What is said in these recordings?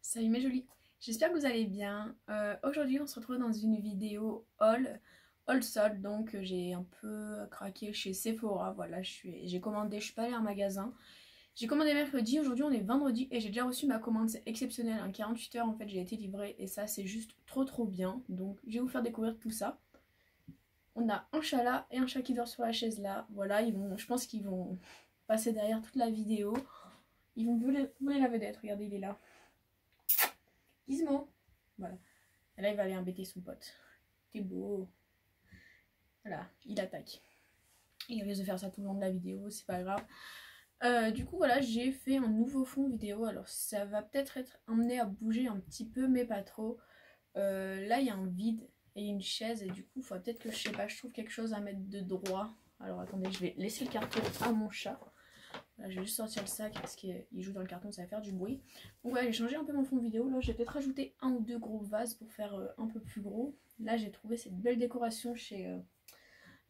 Salut mes jolis, j'espère que vous allez bien. Aujourd'hui on se retrouve dans une vidéo haul solde, donc j'ai un peu craqué chez Sephora. Voilà, j'ai commandé, je suis pas allée en magasin. J'ai commandé mercredi, aujourd'hui on est vendredi et j'ai déjà reçu ma commande, c'est exceptionnel. En 48 heures en fait j'ai été livrée et ça c'est juste trop bien. Donc je vais vous faire découvrir tout ça. On a un chat là et un chat qui dort sur la chaise là. Voilà, je pense qu'ils vont passer derrière toute la vidéo. Ils vont voler la vedette, regardez il est là. Gizmo. Voilà. Et là, il va aller embêter son pote. T'es beau. Voilà, il attaque. Il risque de faire ça tout le long de la vidéo, c'est pas grave. Du coup, voilà, j'ai fait un nouveau fond vidéo. Alors, ça va peut-être être amené à bouger un petit peu, mais pas trop. Là, il y a un vide et une chaise. Et du coup, il faudra peut-être que, je sais pas, je trouve quelque chose à mettre de droit. Alors, attendez, je vais laisser le carton à mon chat. Là, je vais juste sortir le sac parce qu'il joue dans le carton, ça va faire du bruit. Donc voilà, j'ai changé un peu mon fond vidéo. Là, j'ai peut-être rajouté un ou deux gros vases pour faire un peu plus gros. Là, j'ai trouvé cette belle décoration chez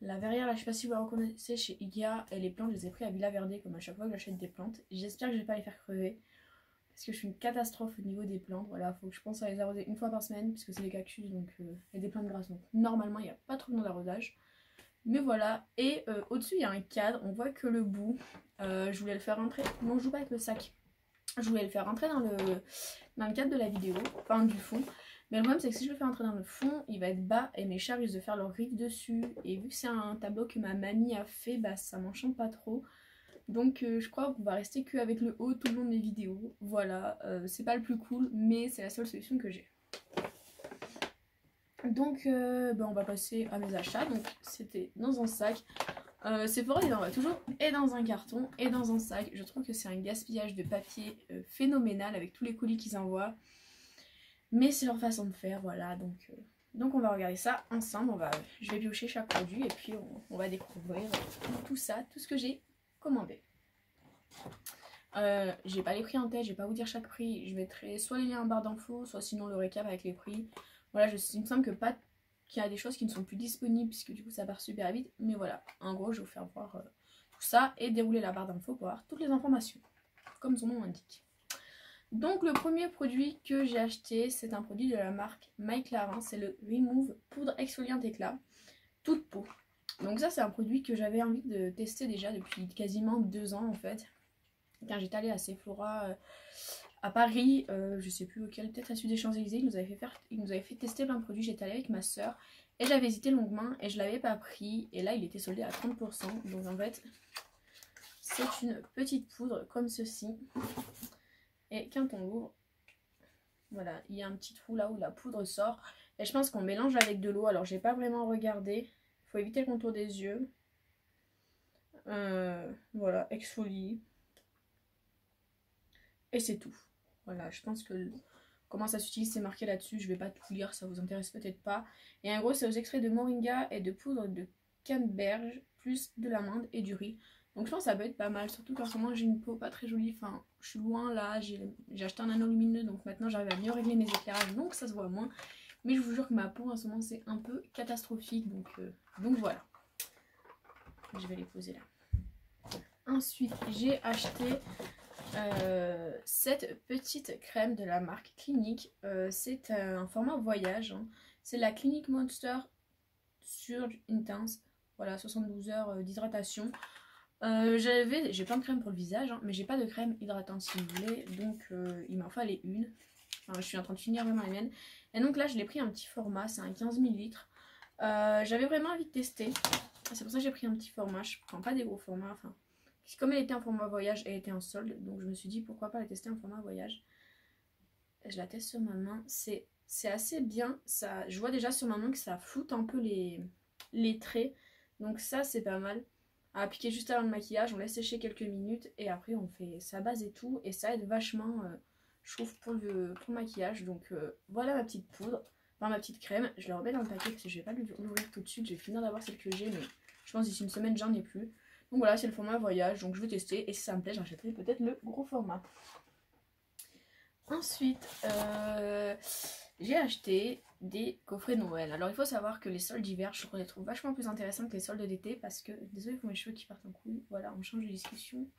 La Verrière. Là, je sais pas si vous la reconnaissez, chez Ikea. Et les plantes, je les ai pris à Villa Verde, comme à chaque fois que j'achète des plantes. J'espère que je vais pas les faire crever. Parce que je suis une catastrophe au niveau des plantes. Voilà, faut que je pense à les arroser une fois par semaine. Puisque c'est des cactus, donc et des plantes grasses. Donc normalement, il n'y a pas trop dans d'arrosage. Mais voilà, et au-dessus il y a un cadre, on voit que le bout, je voulais le faire rentrer, non je joue pas avec le sac, je voulais le faire rentrer dans le cadre de la vidéo, enfin du fond, mais le problème c'est que si je le fais rentrer dans le fond, il va être bas et mes chats risquent de faire leurs griffes dessus, et vu que c'est un tableau que ma mamie a fait, bah ça m'enchante pas trop, donc je crois qu'on va rester qu'avec le haut tout le long des vidéos, voilà, c'est pas le plus cool, mais c'est la seule solution que j'ai. Donc on va passer à mes achats. Donc c'était dans un sac. Sephora il en va toujours et dans un carton et dans un sac. Je trouve que c'est un gaspillage de papier phénoménal avec tous les colis qu'ils envoient. Mais c'est leur façon de faire, voilà. Donc on va regarder ça ensemble. Je vais piocher chaque produit et puis on va découvrir tout ça, tout ce que j'ai commandé. J'ai pas les prix en tête, je vais pas vous dire chaque prix. Je mettrai soit les liens en barre d'infos, soit sinon le récap avec les prix. Voilà, il me semble qu'il y a des choses qui ne sont plus disponibles puisque du coup ça part super vite. Mais voilà, en gros je vais vous faire voir tout ça et dérouler la barre d'infos pour avoir toutes les informations, comme son nom l'indique. Donc le premier produit que j'ai acheté, c'est un produit de la marque Mike Larin, c'est le Remove Poudre Exfoliante Éclat, toute peau. Donc ça c'est un produit que j'avais envie de tester déjà depuis quasiment 2 ans en fait. Quand j'étais allée à Sephora à Paris, je sais plus lequel, peut-être à celui des Champs-Élysées, il nous avait fait tester plein de produits. J'étais allée avec ma soeur et j'avais hésité longuement et je l'avais pas pris. Et là, il était soldé à 30%. Donc en fait, c'est une petite poudre comme ceci. Et quand on l'ouvre, voilà, il y a un petit trou là où la poudre sort. Et je pense qu'on mélange avec de l'eau. Alors, j'ai pas vraiment regardé. Il faut éviter le contour des yeux. Voilà, exfolie. Et c'est tout. Voilà, je pense que comment ça s'utilise, c'est marqué là-dessus. Je vais pas tout lire, ça vous intéresse peut-être pas. Et en gros, c'est aux extraits de moringa et de poudre de canneberge, plus de l'amande et du riz. Donc je pense que ça peut être pas mal, surtout qu'en ce moment j'ai une peau pas très jolie. Enfin, je suis loin là, j'ai acheté un anneau lumineux, donc maintenant j'arrive à mieux régler mes éclairages, donc ça se voit moins. Mais je vous jure que ma peau en ce moment c'est un peu catastrophique, donc voilà. Je vais les poser là. Ensuite, j'ai acheté cette petite crème de la marque Clinique. C'est un format voyage, hein. C'est la Clinique Monster Surge Intense. Voilà, 72 heures d'hydratation. J'ai plein de crèmes pour le visage, hein, mais j'ai pas de crème hydratante si vous voulez. Donc il m'en fallait une. Enfin, je suis en train de finir vraiment les miennes. Et donc là je l'ai pris un petit format, c'est un 15 ml. J'avais vraiment envie de tester. C'est pour ça que j'ai pris un petit format. Je prends pas des gros formats. Enfin, comme elle était en format voyage, elle était en solde. Donc je me suis dit pourquoi pas la tester en format voyage. Je la teste sur ma main. C'est assez bien. Ça, je vois déjà sur ma main que ça floute un peu les traits. Donc ça c'est pas mal. À appliquer juste avant le maquillage. On laisse sécher quelques minutes. Et après on fait sa base et tout. Et ça aide vachement je trouve pour le maquillage. Donc voilà ma petite poudre. Enfin ma petite crème. Je la remets dans le paquet parce que je vais pas l'ouvrir tout de suite. Je vais finir d'avoir celle que j'ai. Mais je pense d'ici une semaine j'en ai plus. Donc voilà, c'est le format voyage, donc je vais tester et si ça me plaît, j'achèterai peut-être le gros format. Ensuite, j'ai acheté des coffrets de Noël. Alors il faut savoir que les soldes d'hiver, je les trouve vachement plus intéressantes que les soldes d'été parce que, désolé pour mes cheveux qui partent en couille, voilà, on change de discussion,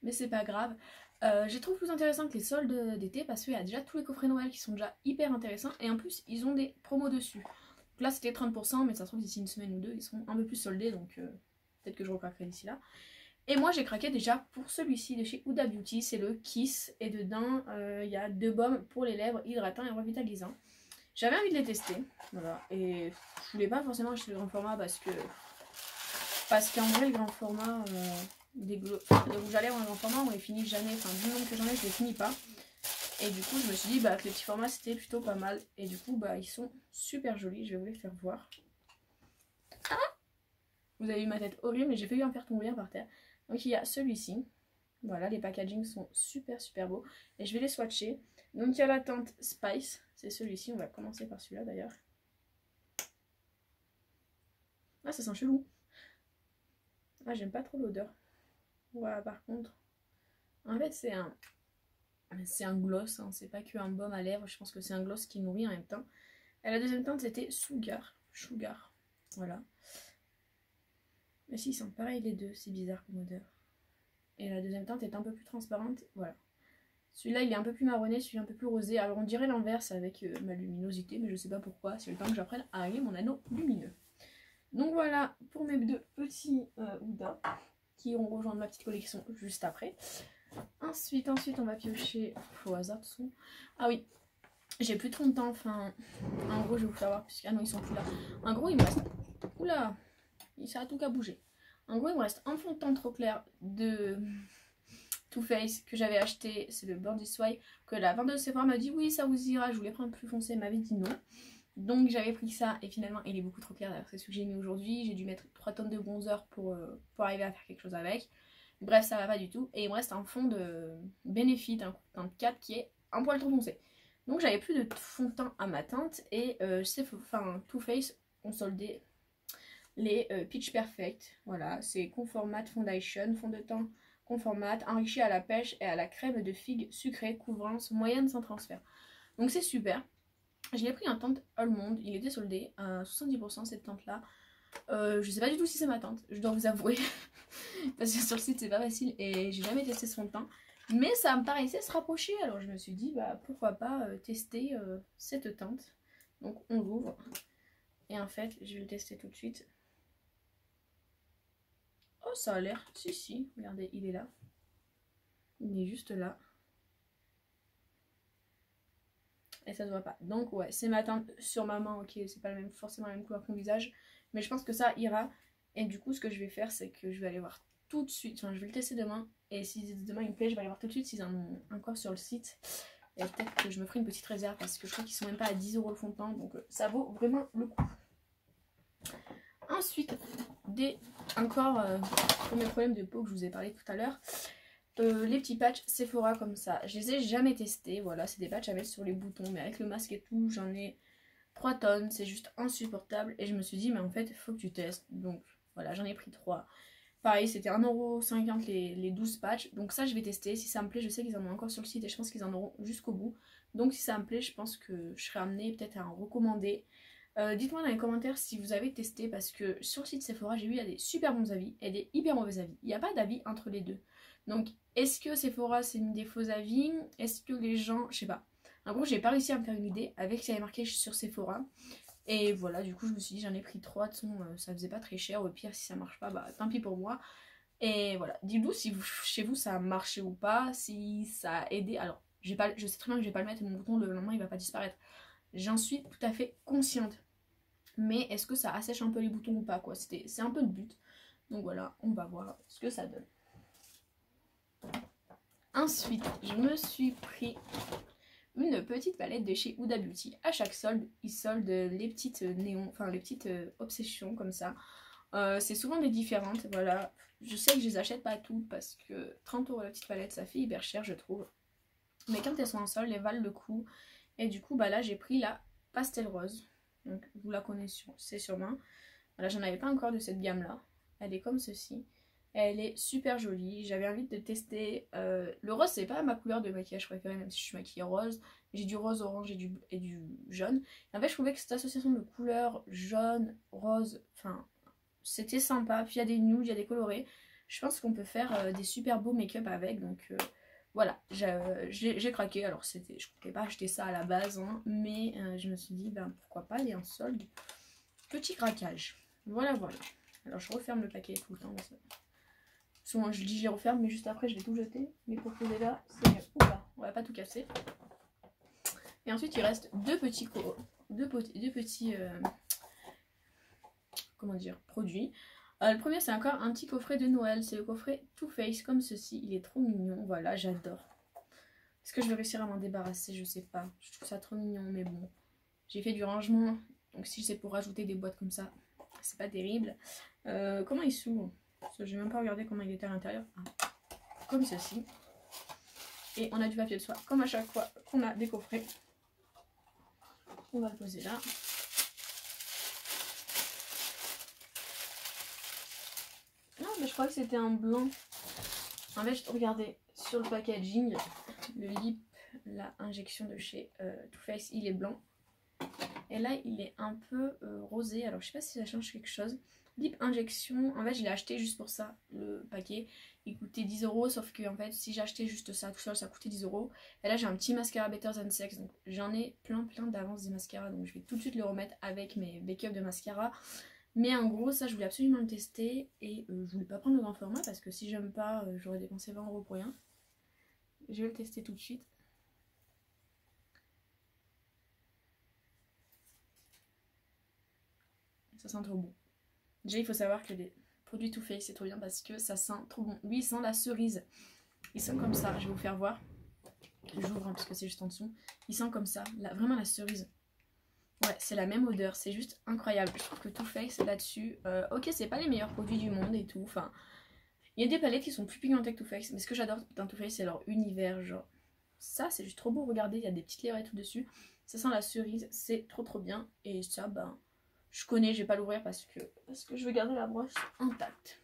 mais c'est pas grave. Je les trouve plus intéressants que les soldes d'été parce qu'il y a déjà tous les coffrets Noël qui sont déjà hyper intéressants et en plus ils ont des promos dessus. Donc là c'était 30% mais ça se trouve d'ici une semaine ou deux ils seront un peu plus soldés donc peut-être que je recraquerai d'ici là. Et moi j'ai craqué déjà pour celui-ci de chez Huda Beauty, c'est le Kiss et dedans il y a 2 baumes pour les lèvres hydratants et revitalisants. J'avais envie de les tester, voilà, et je voulais pas forcément acheter le grand format parce qu'en vrai le grand format des rouges à lèvres en grand format on les finit jamais, enfin du nombre que j'en ai je les finis pas. Et du coup je me suis dit bah, que les petits formats c'était plutôt pas mal. Et du coup bah ils sont super jolis, je vais vous les faire voir. Ah, vous avez vu ma tête horrible mais j'ai failli en faire tomber un par terre. Donc il y a celui-ci, voilà les packagings sont super beaux. Et je vais les swatcher. Donc il y a la teinte Spice, c'est celui-ci, on va commencer par celui-là d'ailleurs. Ah ça sent chelou. Ah j'aime pas trop l'odeur. Voilà par contre, en fait c'est un gloss, hein. C'est pas que un baume à lèvres, je pense que c'est un gloss qui nourrit en même temps. Et la deuxième teinte c'était Sugar, voilà. Mais si ils sont pareils les deux, c'est bizarre comme odeur. Et la deuxième teinte est un peu plus transparente, voilà. Celui-là il est un peu plus marronné, celui-là un peu plus rosé. Alors on dirait l'inverse avec ma luminosité, mais je sais pas pourquoi, c'est le temps que j'apprenne à régler mon anneau lumineux. Donc voilà pour mes 2 petits Huda qui ont rejoint ma petite collection juste après. Ensuite on va piocher au hasard de son. Ah oui, j'ai plus trop de temps, enfin en gros je vais vous faire voir puisque ah non ils sont plus là. En gros il me reste, oula, ça a tout qu'à bouger. En gros il me reste un fond de teint trop clair de Too Faced que j'avais acheté, c'est le Burn This Way, que la vendeuse Sephora m'a dit oui ça vous ira, je voulais prendre plus foncé, elle m'avait dit non. Donc j'avais pris ça et finalement il est beaucoup trop clair, d'ailleurs c'est celui que j'ai mis aujourd'hui, j'ai dû mettre 3 tonnes de bronzer pour arriver à faire quelque chose avec. Bref ça va pas du tout et il me reste un fond de Benefit, un teint de 4 qui est un poil trop foncé. Donc j'avais plus de fond de teint à ma teinte et Too Faced ont soldé les Pitch Perfect, voilà c'est Comfort Matte Foundation, fond de teint Comfort Matte enrichi à la pêche et à la crème de figue sucrée, couvrance moyenne sans transfert. Donc c'est super. Je l'ai pris en teinte Almond, il était soldé à 70% cette teinte là. Je sais pas du tout si c'est ma teinte, je dois vous avouer. Parce que sur le site c'est pas facile et j'ai jamais testé ce fond de teint. Mais ça me paraissait se rapprocher, alors je me suis dit bah pourquoi pas tester cette teinte. Donc on l'ouvre. Et en fait je vais le tester tout de suite. Oh ça a l'air, si, regardez il est là. Il est juste là. Et ça se voit pas. Donc ouais, c'est ma teinte sur ma main, ok, c'est pas forcément la même couleur que mon visage, mais je pense que ça ira. Et du coup ce que je vais faire c'est que je vais aller voir tout de suite, enfin je vais le tester demain, et si demain il me plaît je vais aller voir tout de suite s'ils en ont encore sur le site. Et peut-être que je me ferai une petite réserve parce que je crois qu'ils sont même pas à 10 € le fond de teint, donc ça vaut vraiment le coup. Ensuite, encore pour mes problèmes de peau que je vous ai parlé tout à l'heure, les petits patchs Sephora comme ça, je les ai jamais testés, voilà c'est des patchs à mettre sur les boutons, mais avec le masque et tout j'en ai 3 tonnes, c'est juste insupportable et je me suis dit mais en fait il faut que tu testes, donc voilà j'en ai pris 3. Pareil c'était 1,50 € les 12 patchs, donc ça je vais tester, si ça me plaît je sais qu'ils en ont encore sur le site et je pense qu'ils en auront jusqu'au bout, donc si ça me plaît je pense que je serai amenée peut-être à en recommander. Dites-moi dans les commentaires si vous avez testé parce que sur le site Sephora j'ai vu il y a des super bons avis et des hyper mauvais avis, il n'y a pas d'avis entre les deux. Donc est-ce que Sephora c'est mis des faux avis? Est-ce que les gens, je sais pas. En gros j'ai pas réussi à me faire une idée avec ce qu'il y avait marqué sur Sephora. Et voilà du coup je me suis dit j'en ai pris 3 de son, ça faisait pas très cher, au pire si ça marche pas bah tant pis pour moi. Et voilà, dites-nous si chez vous ça a marché ou pas, si ça a aidé. Alors je sais très bien que je vais pas le mettre et mon bouton le lendemain il va pas disparaître. J'en suis tout à fait consciente. Mais est-ce que ça assèche un peu les boutons ou pas quoi? C'est un peu le but. Donc voilà, on va voir ce que ça donne. Ensuite, je me suis pris une petite palette de chez Huda Beauty. À chaque solde, ils soldent les petites néons, enfin les petites obsessions comme ça. C'est souvent des différentes, voilà. Je sais que je les achète pas toutes parce que 30 € la petite palette, ça fait hyper cher je trouve. Mais quand elles sont en solde, elles valent le coup. Et du coup, bah là j'ai pris la pastel rose. Donc vous la connaissez sûrement. Voilà, j'en avais pas encore de cette gamme là. Elle est comme ceci. Elle est super jolie. J'avais envie de tester. Le rose c'est pas ma couleur de maquillage préférée même si je suis maquillée rose. J'ai du rose orange et du jaune. Et en fait je trouvais que cette association de couleurs jaune, rose, enfin c'était sympa. Puis il y a des nudes, il y a des colorés. Je pense qu'on peut faire des super beaux make-up avec. Donc voilà, j'ai craqué. Alors je comptais pas acheter ça à la base, hein, mais je me suis dit, ben pourquoi pas, il y a un solde. Petit craquage. Voilà, voilà. Alors je referme le paquet tout le temps. Souvent je dis je referme, mais juste après je vais tout jeter. Mais pour poser là, c'est mieux. Oula, on va pas tout casser. Et ensuite il reste deux petits comment dire, produits. Le premier c'est encore un petit coffret de Noël. C'est le coffret Too Faced comme ceci. Il est trop mignon. Voilà, j'adore. Est-ce que je vais réussir à m'en débarrasser? Je sais pas. Je trouve ça trop mignon, mais bon. J'ai fait du rangement. Donc si c'est pour rajouter des boîtes comme ça, c'est pas terrible. Comment il s'ouvre? Parce que j'ai même pas regardé comment il était à l'intérieur. Ah, comme ceci. Et on a du papier de soie, comme à chaque fois qu'on a des coffrets. On va le poser là. Non, mais je crois que c'était un blanc. En fait, regardez, sur le packaging, le lip, la injection de chez Too Faced, il est blanc. Et là, il est un peu rosé. Alors, je sais pas si ça change quelque chose. Lip injection, en fait, je l'ai acheté juste pour ça, le paquet. Il coûtait 10 €, sauf que en fait, si j'achetais juste ça tout seul, ça coûtait 10 €. Et là, j'ai un petit mascara Better Than Sex. Donc, j'en ai plein d'avance des mascaras. Donc, je vais tout de suite le remettre avec mes backups de mascara. Mais en gros, ça, je voulais absolument le tester. Et je voulais pas prendre le grand format parce que si j'aime pas, j'aurais dépensé 20 € pour rien. Je vais le tester tout de suite. Ça sent trop bon. Déjà, il faut savoir que les produits Too Faced, c'est trop bien parce que ça sent trop bon. Lui, il sent la cerise. Il sent comme ça. Je vais vous faire voir. J'ouvre parce que c'est juste en dessous. Il sent comme ça. Vraiment la cerise. Ouais, c'est la même odeur. C'est juste incroyable. Je trouve que Too Faced là-dessus. Ok, c'est pas les meilleurs produits du monde et tout. Enfin, il y a des palettes qui sont plus piquantes que Too Faced. Mais ce que j'adore dans Too Faced, c'est leur univers. Genre, ça, c'est juste trop beau. Regardez, il y a des petites lèvres et tout dessus. Ça sent la cerise. C'est trop bien. Et ça, ben. Je connais, je vais pas l'ouvrir parce que je veux garder la broche intacte.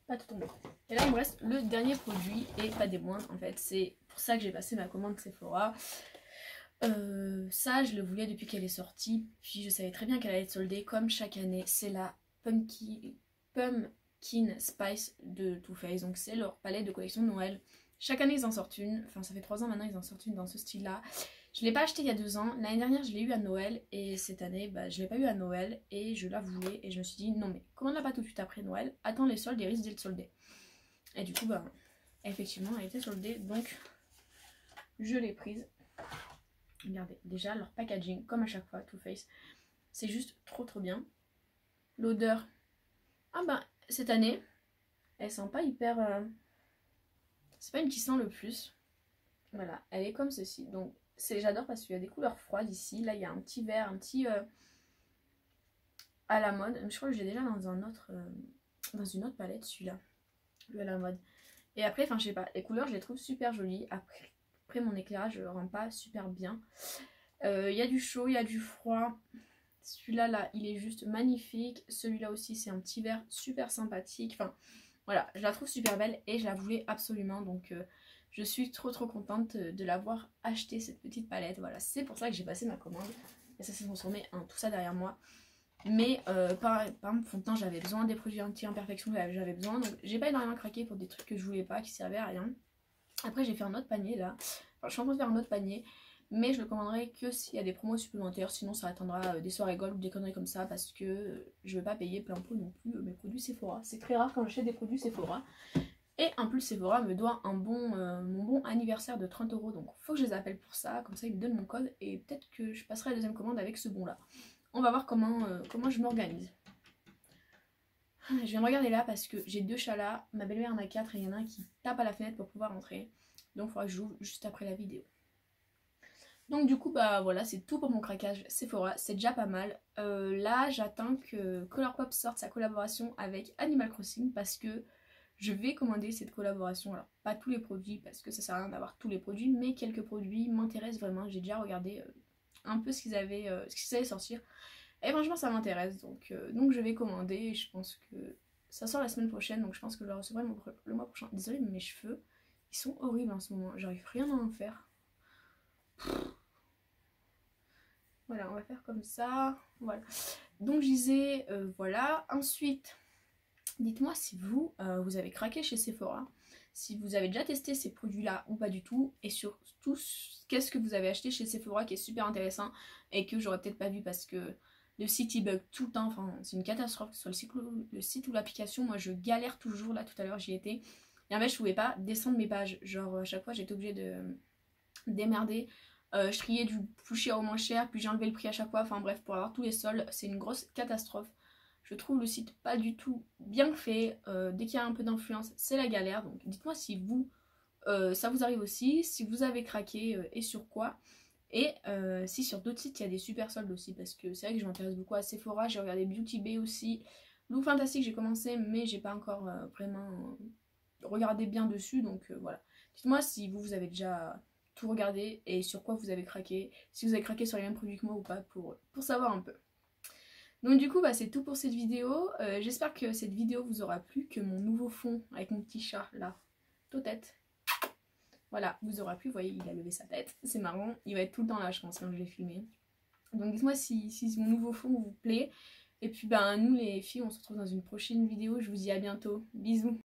Pas tout tomber. Et là, il me reste le dernier produit, et pas des moindres en fait. C'est pour ça que j'ai passé ma commande Sephora. Ça, je le voulais depuis qu'elle est sortie. Puis je savais très bien qu'elle allait être soldée comme chaque année. C'est la Pumpkin Spice de Too Faced. Donc c'est leur palette de collection de Noël. Chaque année, ils en sortent une. Enfin, ça fait 3 ans maintenant, ils en sortent une dans ce style-là. Je ne l'ai pas acheté il y a 2 ans. L'année dernière, je l'ai eu à Noël. Et cette année, bah, je ne l'ai pas eu à Noël. Et je la voulais. Et je me suis dit, non mais, commande-la pas tout de suite après Noël. Attends les soldes et risque d'être soldée. Et du coup, bah, effectivement, elle était soldée. Donc, je l'ai prise. Regardez, déjà, leur packaging, comme à chaque fois, Too Faced, c'est juste trop bien. L'odeur, ah bah, cette année, elle sent pas hyper... C'est pas une qui sent le plus. Voilà, elle est comme ceci. Donc, j'adore parce qu'il y a des couleurs froides ici. Là, il y a un petit vert, un petit à la mode. Je crois que j'ai déjà dans un autre, dans une autre palette, celui-là. Le à la mode. Et après, enfin, je sais pas, les couleurs, je les trouve super jolies. Après mon éclairage, je le rend pas super bien. Il y a du chaud, il y a du froid. Celui-là, là, il est juste magnifique. Celui-là aussi, c'est un petit vert super sympathique. Enfin, voilà, je la trouve super belle et je la voulais absolument. Donc, je suis trop contente de l'avoir acheté, cette petite palette. Voilà, c'est pour ça que j'ai passé ma commande. Et ça s'est transformé en tout ça derrière moi. Mais par exemple, fond de teint, j'avais besoin des produits anti-imperfection, j'avais besoin. Donc, j'ai pas énormément craqué pour des trucs que je voulais pas, qui servaient à rien. Après, j'ai fait un autre panier là. Enfin, je suis en train de faire un autre panier. Mais je le commanderai que s'il y a des promos supplémentaires. Sinon, ça attendra des soirées gold ou des conneries comme ça. Parce que je veux pas payer plein pot non plus mes produits Sephora. C'est très rare quand j'achète des produits Sephora. Et en plus, Sephora me doit mon bon anniversaire de 30 €. Donc, faut que je les appelle pour ça. Comme ça, ils me donnent mon code. Et peut-être que je passerai la deuxième commande avec ce bon là. On va voir comment je m'organise. Je viens de regarder là parce que j'ai 2 chats là. Ma belle-mère en a 4 et il y en a un qui tape à la fenêtre pour pouvoir rentrer. Donc, il faudra que j'ouvre juste après la vidéo. Donc du coup bah voilà, c'est tout pour mon craquage Sephora, c'est déjà pas mal. Là j'attends que Colourpop sorte sa collaboration avec Animal Crossing parce que je vais commander cette collaboration. Alors pas tous les produits parce que ça sert à rien d'avoir tous les produits, mais quelques produits m'intéressent vraiment. J'ai déjà regardé un peu ce qu'ils allaient sortir et franchement ça m'intéresse, donc je vais commander et je pense que ça sort la semaine prochaine, donc je pense que je le recevrai le mois prochain. Désolée mais mes cheveux ils sont horribles en ce moment, j'arrive rien à en faire. Voilà, on va faire comme ça. Voilà. Donc je disais, voilà. Ensuite, dites-moi si vous avez craqué chez Sephora. si vous avez déjà testé ces produits là ou pas du tout, et surtout qu'est-ce que vous avez acheté chez Sephora qui est super intéressant et que j'aurais peut-être pas vu parce que le site il bug tout le temps, enfin c'est une catastrophe que ce soit le site ou l'application. Moi je galère toujours, là tout à l'heure j'y étais, et en fait je pouvais pas descendre mes pages, genre à chaque fois j'étais obligée de démerder. Je triais du plus cher au moins cher, puis j'ai enlevé le prix à chaque fois, enfin bref, pour avoir tous les soldes, c'est une grosse catastrophe. Je trouve le site pas du tout bien fait, dès qu'il y a un peu d'influence, c'est la galère, donc dites-moi si vous, ça vous arrive aussi, si vous avez craqué et sur quoi, et si sur d'autres sites il y a des super soldes aussi, parce que c'est vrai que je m'intéresse beaucoup à Sephora, j'ai regardé Beauty Bay aussi, Look Fantastic j'ai commencé, mais j'ai pas encore vraiment regardé bien dessus, donc voilà. Dites-moi si vous avez déjà tout regardé et sur quoi vous avez craqué, si vous avez craqué sur les mêmes produits que moi ou pas, pour savoir un peu. Donc du coup c'est tout pour cette vidéo, j'espère que cette vidéo vous aura plu, que mon nouveau fond avec mon petit chat là, tête, voilà, vous aura plu. Vous voyez il a levé sa tête, c'est marrant, il va être tout le temps là je pense quand je vais filmer. Donc dites-moi si mon nouveau fond vous plaît, et puis nous les filles on se retrouve dans une prochaine vidéo, je vous dis à bientôt, bisous.